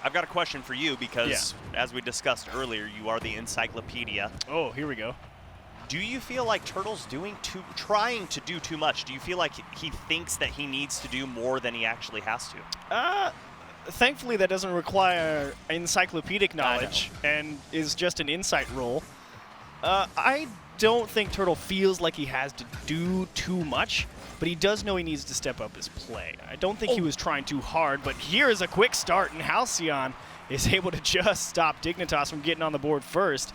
I've got a question for you because, as we discussed earlier, you are the encyclopedia. Oh, here we go. Do you feel like Turtle's trying to do too much? Do you feel like he thinks that he needs to do more than he actually has to? Thankfully, that doesn't require encyclopedic knowledge and is just an insight roll. I don't think Turtle feels like he has to do too much, but he does know he needs to step up his play. I don't think he was trying too hard, but here is a quick start, and Halcyon is able to just stop Dignitas from getting on the board first.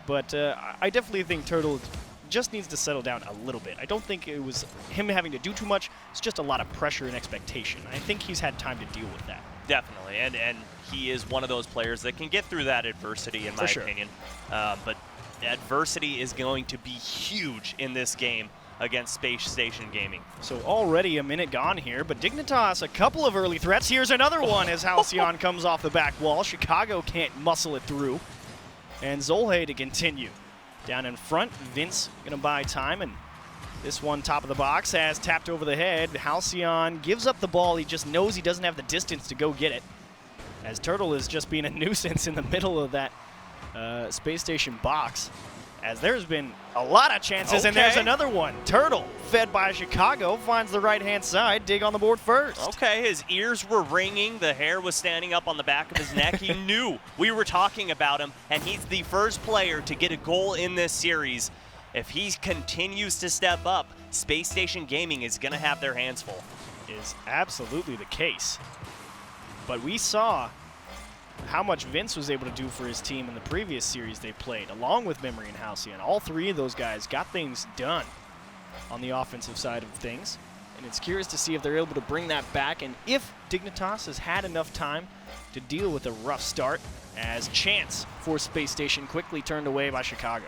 But I definitely think Turtle just needs to settle down a little bit. I don't think it was him having to do too much. It's just a lot of pressure and expectation. I think he's had time to deal with that. Definitely, and he is one of those players that can get through that adversity, in my opinion. But adversity is going to be huge in this game against Space Station Gaming. So already a minute gone here, but Dignitas, a couple of early threats. Here's another one as Halcyon comes off the back wall. Chicago can't muscle it through. And Zolhe to continue. Down in front, Vince going to buy time, and this one top of the box has tapped over the head. Halcyon gives up the ball. He just knows he doesn't have the distance to go get it, as Turtle is just being a nuisance in the middle of that Space Station box, as there's been a lot of chances, and there's another one. Turtle, fed by Chicago, finds the right-hand side. Dig on the board first. Okay, his ears were ringing. The hair was standing up on the back of his neck. He knew we were talking about him, and he's the first player to get a goal in this series. If he continues to step up, Space Station Gaming is going to have their hands full. Is absolutely the case. But we saw how much Vince was able to do for his team in the previous series they played, along with Memory and Halcyon. All three of those guys got things done on the offensive side of things, and it's curious to see if they're able to bring that back, and if Dignitas has had enough time to deal with a rough start, as chance for Space Station quickly turned away by Chicago.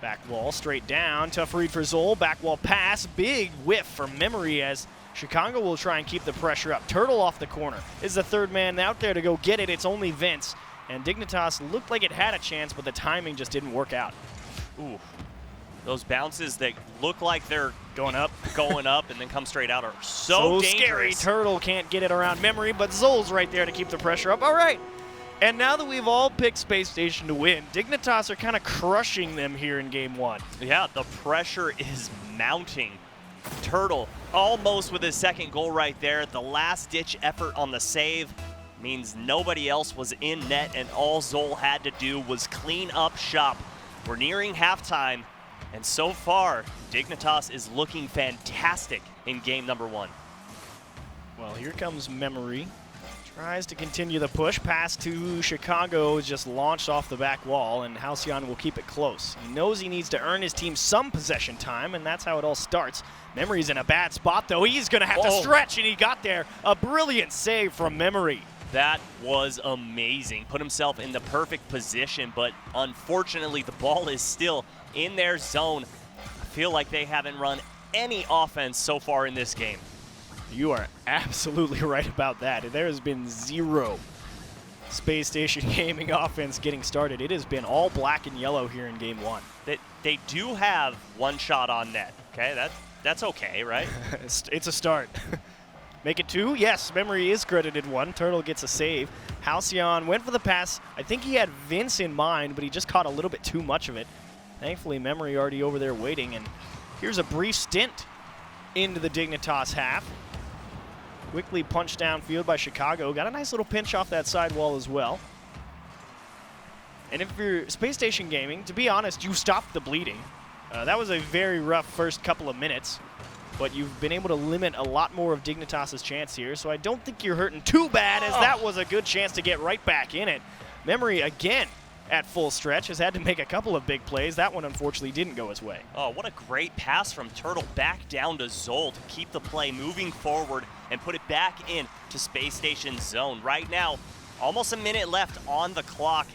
Back wall, straight down, tough read for Zol, back wall pass, big whiff for Memory as Chicago will try and keep the pressure up. Turtle off the corner is the third man out there to go get it. It's only Vince. And Dignitas looked like it had a chance, but the timing just didn't work out. Ooh. Those bounces that look like they're going up, and then come straight out are so dangerous. Scary. Turtle can't get it around Memory, but Zol's right there to keep the pressure up. All right. And now that we've all picked Space Station to win, Dignitas are kind of crushing them here in Game 1. Yeah, the pressure is mounting. Turtle almost with his second goal right there. The last-ditch effort on the save means nobody else was in net, and all Zol had to do was clean up shop. We're nearing halftime, and so far, Dignitas is looking fantastic in game number 1. Well, here comes Memory. Tries to continue the push. Pass to Chicago is just launched off the back wall, and Halcyon will keep it close. He knows he needs to earn his team some possession time, and that's how it all starts. Memory's in a bad spot, though. He's going to have to stretch, and he got there. A brilliant save from Memory. That was amazing. Put himself in the perfect position, but unfortunately, the ball is still in their zone. I feel like they haven't run any offense so far in this game. You are absolutely right about that. There has been zero Space Station Gaming offense getting started. It has been all black and yellow here in Game 1. They do have one shot on net. Okay, that's okay, right? It's a start. Make it 2? Yes, Memory is credited 1. Turtle gets a save. Halcyon went for the pass. I think he had Vince in mind, but he just caught a little bit too much of it. Thankfully, Memory already over there waiting, and here's a brief stint into the Dignitas half. Quickly punched downfield by Chicago. Got a nice little pinch off that side wall as well. And if you're Space Station Gaming, to be honest, you stopped the bleeding. That was a very rough first couple of minutes, but you've been able to limit a lot more of Dignitas' chance here, so I don't think you're hurting too bad, as that was a good chance to get right back in it. Memory, again, at full stretch, has had to make a couple of big plays. That one, unfortunately, didn't go his way. Oh, what a great pass from Turtle back down to Zol to keep the play moving forward and put it back in to Space Station zone. Right now, almost a minute left on the clock.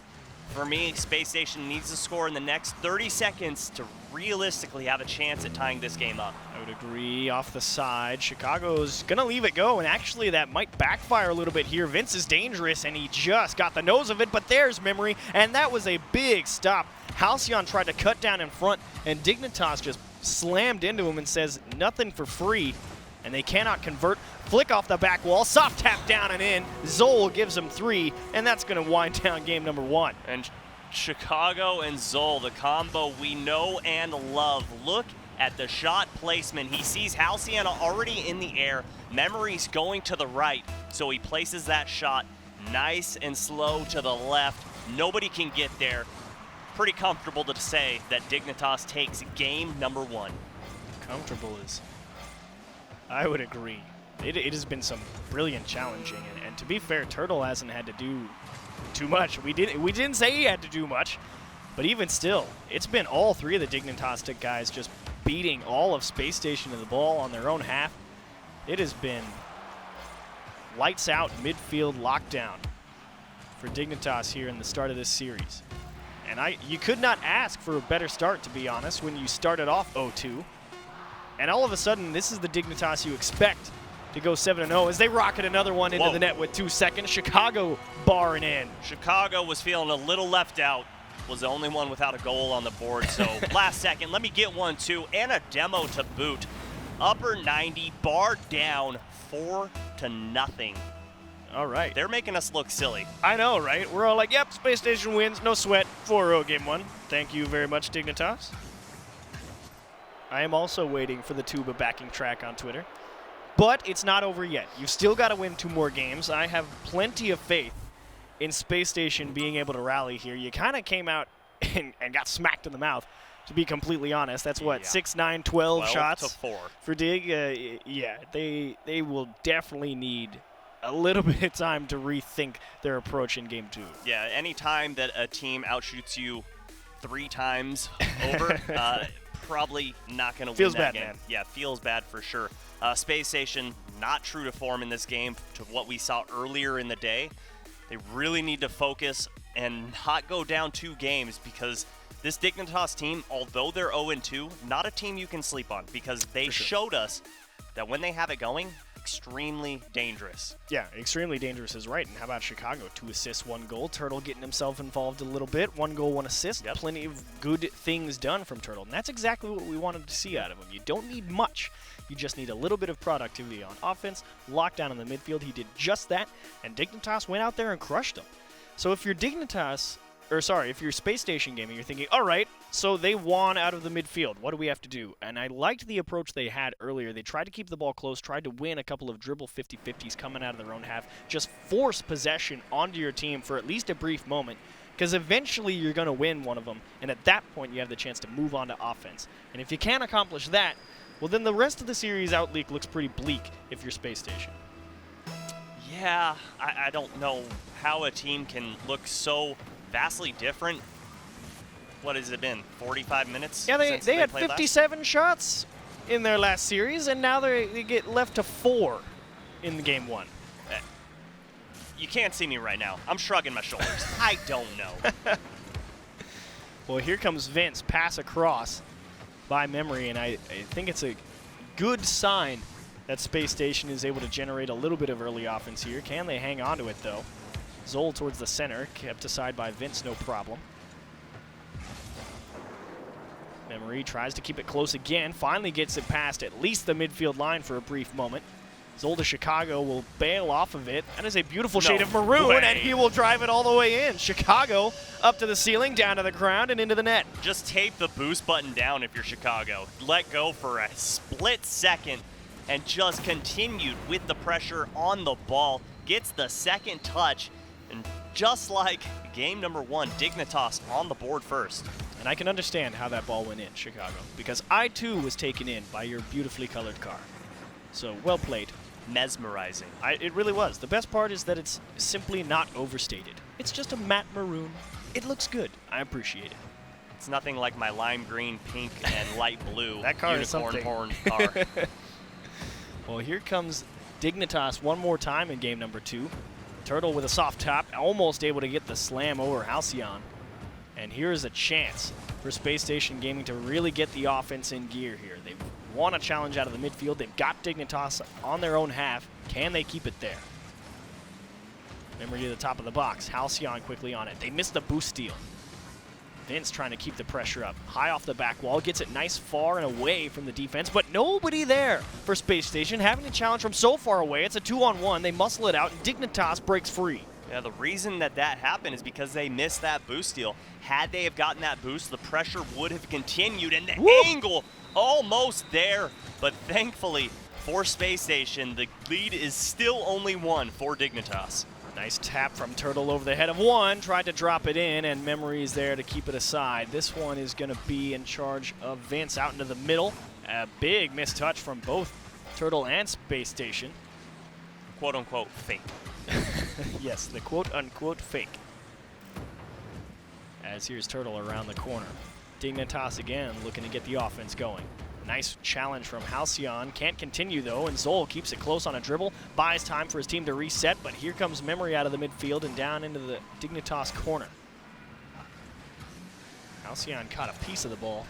For me, Space Station needs to score in the next 30 seconds to realistically have a chance at tying this game up. I would agree. Off the side, Chicago's going to leave it go, and actually that might backfire a little bit here. Vince is dangerous, and he just got the nose of it, but there's Memory, and that was a big stop. Halcyon tried to cut down in front, and Dignitas just slammed into him and says, nothing for free. and they cannot convert. Flick off the back wall, soft tap down and in. Zol gives them 3, and that's going to wind down game number 1. And Chicago and Zol, the combo we know and love. Look at the shot placement. He sees Halcyon already in the air. Memory's going to the right, so he places that shot nice and slow to the left. Nobody can get there. Pretty comfortable to say that Dignitas takes game number 1. Comfortable is, I would agree. It has been some brilliant challenging, and to be fair, Turtle hasn't had to do too much. We didn't say he had to do much, but even still, it's been all 3 of the Dignitas guys just beating all of Space Station to the ball on their own half. It has been lights out midfield lockdown for Dignitas here in the start of this series. And you could not ask for a better start, to be honest, when you started off 0-2. And all of a sudden, this is the Dignitas you expect to go 7-0 as they rocket another one into the net with 2 seconds. Chicago barring in. Chicago was feeling a little left out. Was the only one without a goal on the board. So last second, let me get one too, and a demo to boot. Upper 90, bar down, 4-0. All right. They're making us look silly. I know, right? We're all like, yep, Space Station wins, no sweat, 4-0 game 1. Thank you very much, Dignitas. I am also waiting for the tuba backing track on Twitter. But it's not over yet. You've still got to win 2 more games. I have plenty of faith in Space Station being able to rally here. You kind of came out and got smacked in the mouth, to be completely honest. That's what, 6, 9, 12 shots to 4 for Dig? Yeah, they will definitely need a little bit of time to rethink their approach in game 2. Yeah, any time that a team outshoots you 3 times over, probably not going to win feels that bad, game. Man. Yeah, feels bad for sure. Space Station not true to form in this game to what we saw earlier in the day. They really need to focus and not go down 2 games, because this Dignitas team, although they're 0-2, not a team you can sleep on, because they showed us that when they have it going, extremely dangerous. Yeah, extremely dangerous is right. And how about Chicago? 2 assists, 1 goal. Turtle getting himself involved a little bit. 1 goal, 1 assist. Yep. Plenty of good things done from Turtle. And that's exactly what we wanted to see out of him. You don't need much. You just need a little bit of productivity on offense. Lockdown in the midfield. He did just that. And Dignitas went out there and crushed him. So if you're Dignitas, if you're Space Station Gaming, you're thinking, all right, so they won out of the midfield. What do we have to do? And I liked the approach they had earlier. They tried to keep the ball close, tried to win a couple of dribble 50-50s coming out of their own half. Just force possession onto your team for at least a brief moment, because eventually you're going to win one of them. And at that point, you have the chance to move on to offense. And if you can't accomplish that, well, then the rest of the series outlook looks pretty bleak if you're Space Station. Yeah, I don't know how a team can look so vastly different. What has it been, 45 minutes? Yeah, they had played 57 shots in their last series, and now they get left to 4 in the game 1. You can't see me right now. I'm shrugging my shoulders. I don't know. Well, here comes Vince, pass across by Memory, and I think it's a good sign that Space Station is able to generate a little bit of early offense here. Can they hang on to it, though? Zol towards the center, kept aside by Vince, no problem. Memory tries to keep it close again, finally gets it past at least the midfield line for a brief moment. Zol to Chicago will bail off of it. That is a beautiful shade of maroon, and he will drive it all the way in. Chicago up to the ceiling, down to the ground, and into the net. Just tape the boost button down if you're Chicago. Let go for a split second and just continued with the pressure on the ball. Gets the second touch, and just like game number 1, Dignitas on the board first. And I can understand how that ball went in, Chicago, because I too was taken in by your beautifully colored car. So, well played. Mesmerizing. It really was. The best part is that it's simply not overstated. It's just a matte maroon. It looks good. I appreciate it. It's nothing like my lime green, pink, and light blue that car unicorn is horn car. Well, here comes Dignitas one more time in game number 2. Turtle with a soft top, almost able to get the slam over Halcyon. And here's a chance for Space Station Gaming to really get the offense in gear here. They've won a challenge out of the midfield. They've got Dignitas on their own half. Can they keep it there? Memory to the top of the box. Halcyon quickly on it. They missed the boost steal. Vince trying to keep the pressure up. High off the back wall, gets it nice far and away from the defense, but nobody there for Space Station. Having to challenge from so far away. It's a 2-on-1. They muscle it out, and Dignitas breaks free. Yeah, the reason that happened is because they missed that boost steal. Had they have gotten that boost, the pressure would have continued, and the angle almost there. But thankfully, for Space Station, the lead is still only 1 for Dignitas. Nice tap from Turtle over the head of one. Tried to drop it in, and Memory is there to keep it aside. This one is going to be in charge of Vince out into the middle. A big missed touch from both Turtle and Space Station. Quote-unquote fake. Yes, the quote-unquote fake. As here's Turtle around the corner. Dignitas again looking to get the offense going. Nice challenge from Halcyon. Can't continue, though, and Zol keeps it close on a dribble. Buys time for his team to reset, but here comes Memory out of the midfield and down into the Dignitas corner. Halcyon caught a piece of the ball.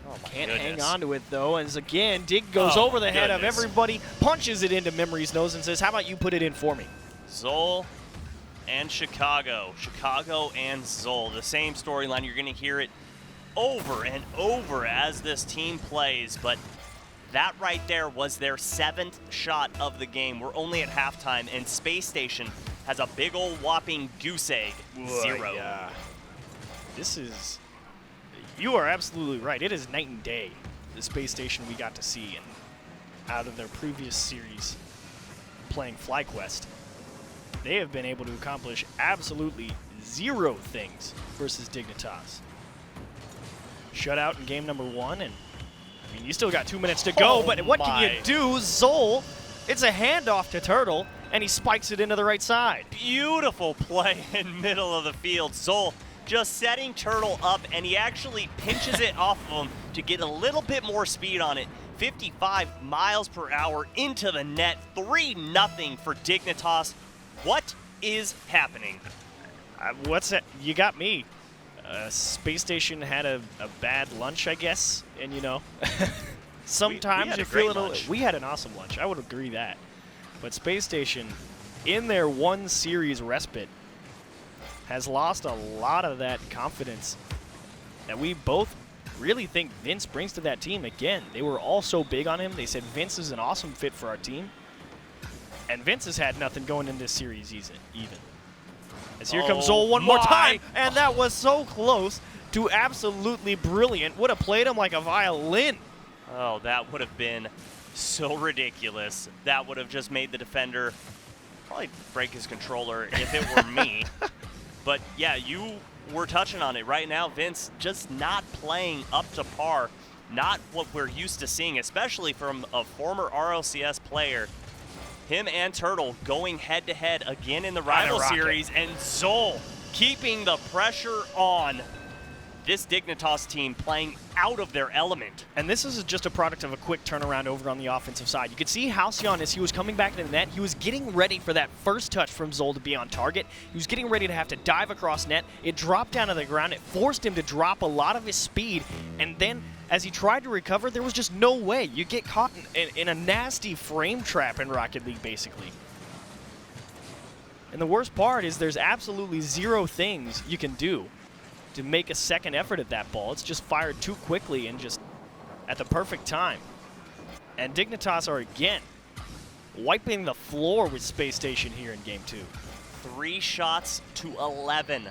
Oh my Can't goodness. hang on to it, though, as again, Dig goes over the head of everybody, punches it into Memory's nose and says, how about you put it in for me? Zol and Chicago. Chicago and Zol. The same storyline. You're going to hear it over and over as this team plays, but that right there was their 7th shot of the game. We're only at halftime, and Space Station has a big old whopping goose egg. 0. Yeah. This is, you are absolutely right. It is night and day, the Space Station we got to see, and out of their previous series playing FlyQuest, they have been able to accomplish absolutely 0 things versus Dignitas. Shutout in game number 1, and I mean, you still got 2 minutes to go, but what can you do? Zol, it's a handoff to Turtle, and he spikes it into the right side. Beautiful play in middle of the field. Zol just setting Turtle up, and he actually pinches it off of him to get a little bit more speed on it. 55 miles per hour into the net, 3-0 for Dignitas. What is happening? What's that? You got me. Space Station had a bad lunch, I guess, and you know, sometimes you feel a little. We had an awesome lunch. I would agree that, but Space Station, in their 1 series respite, has lost a lot of that confidence that we both really think Vince brings to that team. Again, they were all so big on him. They said Vince is an awesome fit for our team, and Vince has had nothing going in this series even. As here comes Zol one more time, and that was so close to absolutely brilliant. Would have played him like a violin. Oh, that would have been so ridiculous. That would have just made the defender probably break his controller if it were me. But yeah, you were touching on it right now. Vince just not playing up to par, not what we're used to seeing, especially from a former RLCS player. Him and Turtle going head-to-head again in the rival series, and Zol keeping the pressure on. This Dignitas team playing out of their element. And this is just a product of a quick turnaround over on the offensive side. You could see Halcyon, as he was coming back to the net, he was getting ready for that first touch from Zol to be on target. He was getting ready to have to dive across net. It dropped down to the ground. It forced him to drop a lot of his speed, and then as he tried to recover, there was just no way. You get caught in a nasty frame trap in Rocket League, basically. And the worst part is there's absolutely 0 things you can do to make a second effort at that ball. It's just fired too quickly and just at the perfect time. And Dignitas are again wiping the floor with Space Station here in game 2. 3 shots to 11.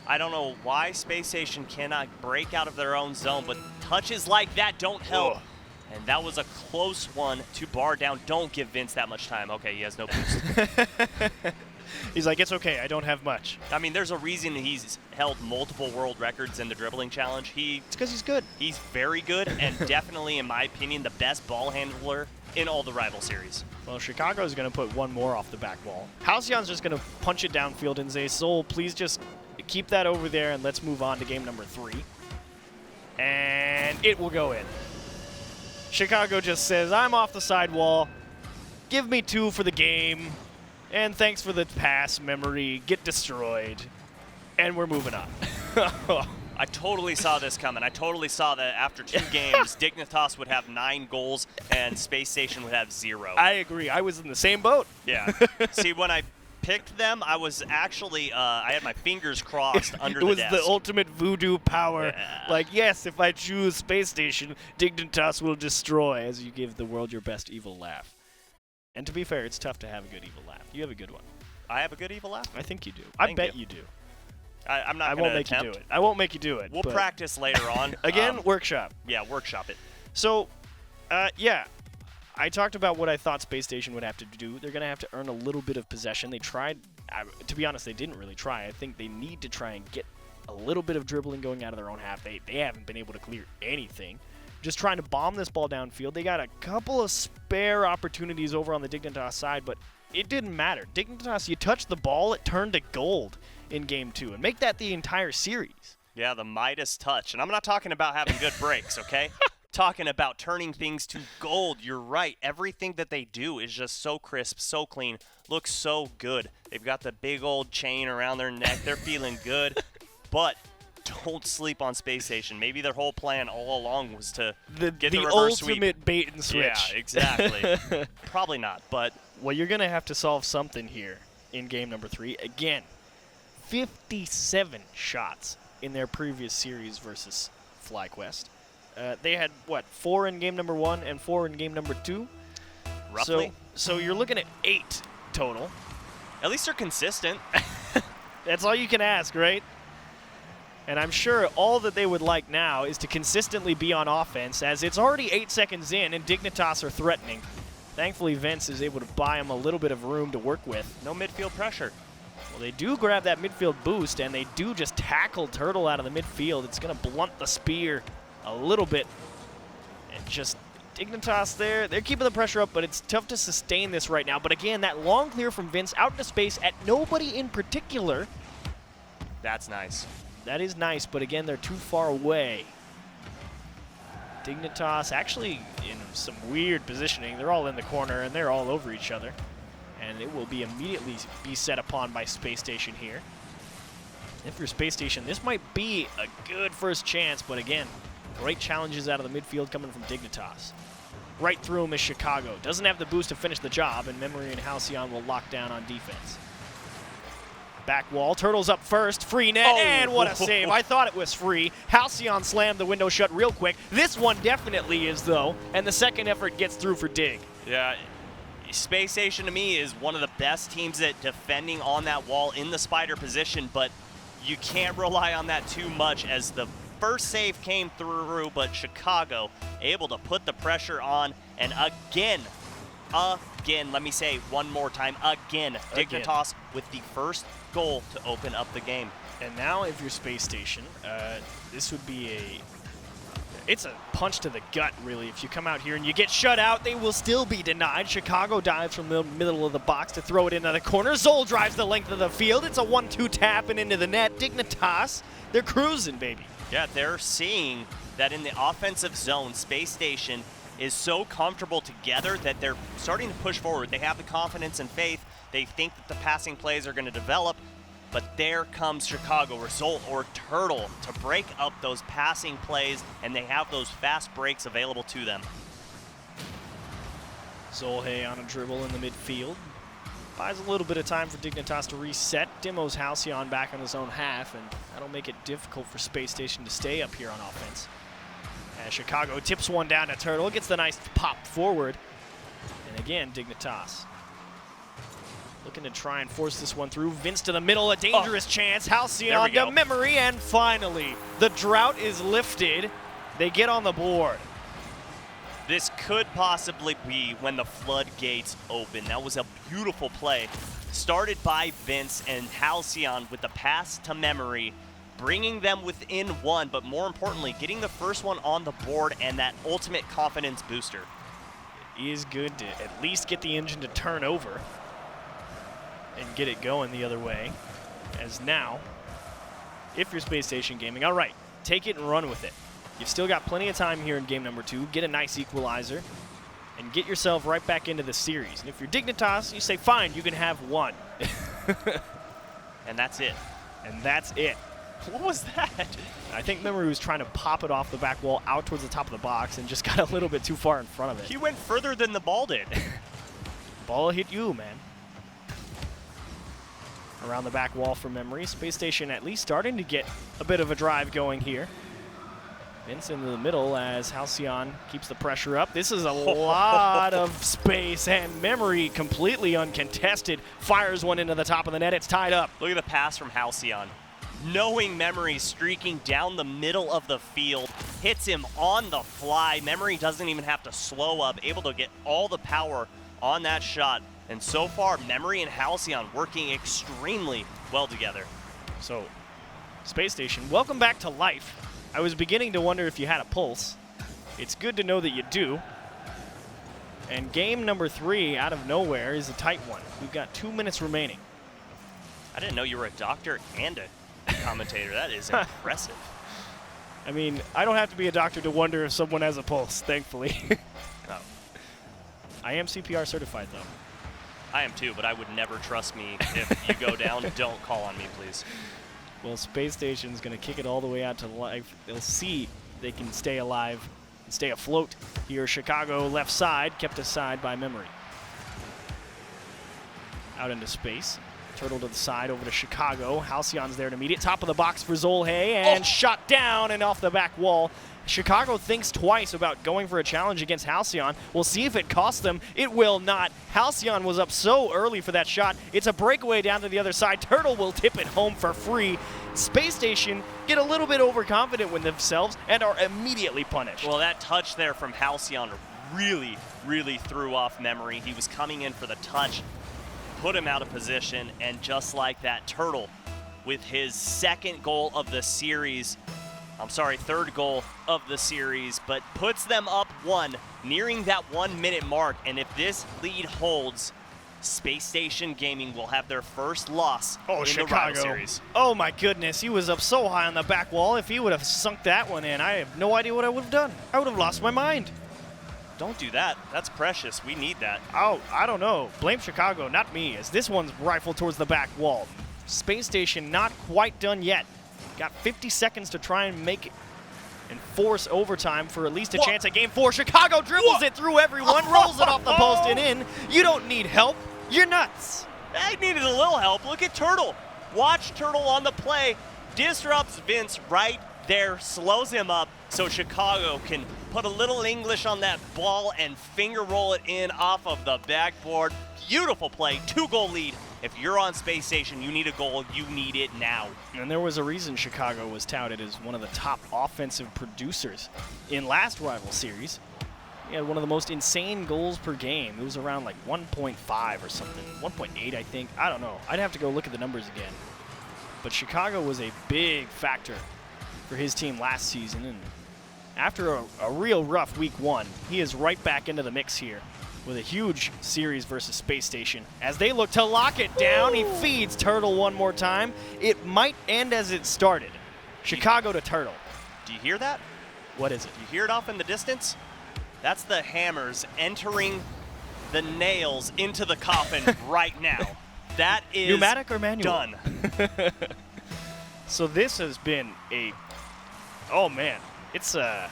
I don't know why Space Station cannot break out of their own zone, but touches like that don't help. And that was a close one to bar down. Don't give Vince that much time. Okay, he has no boost. He's like, it's okay, I don't have much. I mean, there's a reason he's held multiple world records in the dribbling challenge. It's because he's good. He's very good and definitely, in my opinion, the best ball handler in all the rival series. Well, Chicago's going to put 1 more off the back wall. Halcyon's just going to punch it downfield and say, Zol, please just keep that over there and let's move on to game number 3. And it will go in. Chicago just says, I'm off the side wall. Give me 2 for the game. And thanks for the pass, Memory. Get destroyed. And we're moving on. I totally saw this coming. I totally saw that after 2 games, Dignitas would have 9 goals and Space Station would have 0. I agree. I was in the same boat. Yeah. See, when I picked them, I was actually, I had my fingers crossed under It the was desk. the ultimate voodoo power. Yeah. Like, yes, if I choose Space Station, Dignitas will destroy as you give the world your best evil laugh. And to be fair, it's tough to have a good evil laugh. You have a good one. I have a good evil laugh? I think you do. Thank I bet you. you do. I'm not I going won't to make attempt. you do it. I won't make you do it. We'll but practice later on. Again, workshop. Yeah, workshop it. So, yeah. I talked about what I thought Space Station would have to do. They're going to have to earn a little bit of possession. They tried. To be honest, they didn't really try. I think they need to try and get a little bit of dribbling going out of their own half. They haven't been able to clear anything. Just trying to bomb this ball downfield. They got a couple of spare opportunities over on the Dignitas side, but it didn't matter. Dignitas, you touched the ball, it turned to gold in Game 2. And make that the entire series. Yeah, the Midas touch. And I'm not talking about having good breaks, okay? Talking about turning things to gold. You're right. Everything that they do is just so crisp, so clean, looks so good. They've got the big old chain around their neck. They're feeling good. But don't sleep on Space Station. Maybe their whole plan all along was to get the reverse sweep. Ultimate bait and switch. Yeah, exactly. Probably not, but well, you're going to have to solve something here in game number 3. Again, 57 shots in their previous series versus FlyQuest. They had, what, 4 in game number 1 and 4 in game number 2? roughly. So you're looking at 8 total. At least they're consistent. That's all you can ask, right? And I'm sure all that they would like now is to consistently be on offense, as it's already 8 seconds in and Dignitas are threatening. Thankfully, Vince is able to buy them a little bit of room to work with. No midfield pressure. Well, they do grab that midfield boost, and they do just tackle Turtle out of the midfield. It's going to blunt the spear a little bit. And just Dignitas there. They're keeping the pressure up, but it's tough to sustain this right now. But again, that long clear from Vince out into space at nobody in particular. That's nice. That is nice, but again, they're too far away. Dignitas actually in some weird positioning. They're all in the corner, and they're all over each other. And it will be immediately be set upon by Space Station here. If you're Space Station, this might be a good first chance, but again, great challenges out of the midfield coming from Dignitas. Right through him is Chicago. Doesn't have the boost to finish the job, and Memory and Halcyon will lock down on defense. Back wall, Turtles up first, free net, and what a save. I thought it was free. Halcyon slammed the window shut real quick. This one definitely is, though, and the second effort gets through for Dig. Yeah, Space Station to me is one of the best teams at defending on that wall in the spider position, but you can't rely on that too much as the first save came through, but Chicago able to put the pressure on, and again, let me say one more time, again. Dignitas with the first goal to open up the game. And now if you're Space Station, this would be it's a punch to the gut, really. If you come out here and you get shut out, they will still be denied. Chicago dives from the middle of the box to throw it into the corner. Zol drives the length of the field. It's a 1-2 tap and into the net. Dignitas, they're cruising, baby. Yeah, they're seeing that in the offensive zone, Space Station is so comfortable together that they're starting to push forward. They have the confidence and faith. They think that the passing plays are going to develop. But there comes Chicago, Result or Turtle, to break up those passing plays, and they have those fast breaks available to them. Zolhe on a dribble in the midfield. Buys a little bit of time for Dignitas to reset. Demos Halcyon back on his own half, and that'll make it difficult for Space Station to stay up here on offense. As Chicago tips one down to Turtle, gets the nice pop forward. And again, Dignitas looking to try and force this one through. Vince to the middle, a dangerous chance. Halcyon to Memory, and finally, the drought is lifted. They get on the board. This could possibly be when the floodgates open. That was a beautiful play. Started by Vince and Halcyon with the pass to Memory, bringing them within one, but more importantly, getting the first one on the board and that ultimate confidence booster. It is good to at least get the engine to turn over and get it going the other way. As now, if you're Space Station Gaming, all right, take it and run with it. You've still got plenty of time here in game number 2. Get a nice equalizer and get yourself right back into the series. And if you're Dignitas, you say, fine, you can have one. And that's it. And that's it. What was that? I think Memory was trying to pop it off the back wall out towards the top of the box and just got a little bit too far in front of it. He went further than the ball did. Ball hit you, man. around the back wall for Memory. Space Station at least starting to get a bit of a drive going here. Vince into the middle as Halcyon keeps the pressure up. This is a lot of space, and Memory completely uncontested. Fires one into the top of the net. It's tied up. Look at the pass from Halcyon. Knowing Memory streaking down the middle of the field, hits him on the fly. Memory doesn't even have to slow up, able to get all the power on that shot. And so far, Memory and Halcyon working extremely well together. So, Space Station, welcome back to life. I was beginning to wonder if you had a pulse. It's good to know that you do. And game number 3 out of nowhere is a tight one. We've got 2 minutes remaining. I didn't know you were a doctor and a commentator. That is impressive. I mean, I don't have to be a doctor to wonder if someone has a pulse, thankfully. Oh. I am CPR certified, though. I am too, but I would never trust me. If you go down, don't call on me, please. Well, Space Station's going to kick it all the way out to life. They'll see they can stay alive and stay afloat here. Chicago left side, kept aside by Memory. Out into space. Turtle to the side, over to Chicago. Halcyon's there to meet it. Top of the box for Zolhe, and shot down and off the back wall. Chicago thinks twice about going for a challenge against Halcyon. We'll see if it costs them. It will not. Halcyon was up so early for that shot. It's a breakaway down to the other side. Turtle will tip it home for free. Space Station get a little bit overconfident with themselves and are immediately punished. Well, that touch there from Halcyon really threw off Memory. He was coming in for the touch, put him out of position, and just like that, Turtle with his third goal of the series, but puts them up 1, nearing that 1 minute mark. And if this lead holds, Space Station Gaming will have their first loss in the Rival Series. Oh my goodness, he was up so high on the back wall. If he would have sunk that one in, I have no idea what I would have done. I would have lost my mind. Don't do that. That's precious. We need that. Oh, I don't know. Blame Chicago, not me, as this one's rifled towards the back wall. Space Station not quite done yet. Got 50 seconds to try and make it and force overtime for at least a chance at game 4. Chicago dribbles it through everyone, rolls it off the post and in. You don't need help. You're nuts. I needed a little help. Look at Turtle. Watch Turtle on the play. Disrupts Vince right there, slows him up so Chicago can put a little English on that ball and finger roll it in off of the backboard. Beautiful play, 2-goal lead. If you're on Space Station, you need a goal, you need it now. And there was a reason Chicago was touted as one of the top offensive producers in last Rival Series. He had one of the most insane goals per game. It was around like 1.5 or something, 1.8 I think. I don't know. I'd have to go look at the numbers again. But Chicago was a big factor for his team last season. And after a real rough week 1, he is right back into the mix here with a huge series versus Space Station. As they look to lock it down, he feeds Turtle one more time. It might end as it started. Chicago to Turtle. Do you hear that? What is it? You hear it off in the distance? That's the hammers entering the nails into the coffin right now. That is pneumatic or manual? Done. So this has been oh man, it's I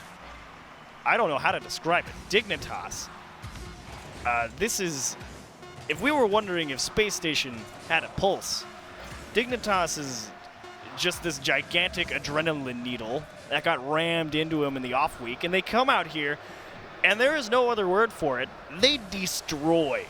don't know how to describe it. Dignitas. This is, if we were wondering if Space Station had a pulse, Dignitas is just this gigantic adrenaline needle that got rammed into him in the off week, and they come out here, and there is no other word for it. They destroy